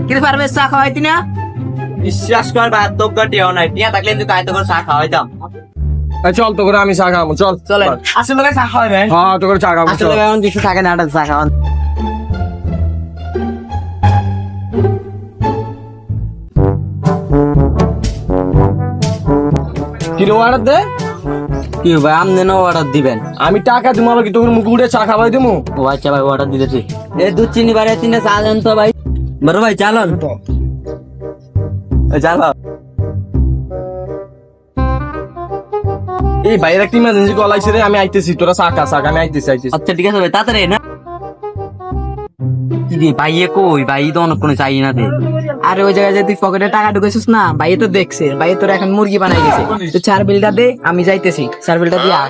কিন্তু পারবে চা খাওয়াইতি না? বিশ্বাস কর ভাই, তোর টিয়া নাই, টিয়া থাকলে কিন্তু কাইতে করে চা খাওয়াইতাম। চল তো করে আমি চা খাবো, চল চলেন আসলে চা খাওয়াবেন। হ্যাঁ তো করে চা খাবো, আসলে এখন কিছু থাকে না, চা খাওয়ান। কিলো অর্ডার দে। কি ভাই আপনি না অর্ডার দিবেন? আমি টাকা দিব, আবার কি তোর মুখ উঠে চা খাওয়াই দেবো? ও আচ্ছা ভাই অর্ডার দিতেছি। এই দুধ চিনি বাড়ে তিনটা চা দেন তো ভাই। বড় ভাই চালন চালো। এই ভাইয়ের একটা ইমার্জেন্সি কল আইছে রে, আমি আইতেছি, তোরা চা খা, আমি আইতেছি। আচ্ছা ঠিক আছে ভাই, তাড়াতাড়ি না। কি রে ভাইয়ে কই? ভাই তো অনেক কোনো চাই না দে। আরে ওই জায়গায় যে তুই পকেটে টাকা ঢুকেছিস না, ভাই তো দেখছে, ভাই তোর এখন মুরগি বানাই গেছে। তুই চার বিলটা দে, আমি যাইতেছি, চার বিলটা দিয়া।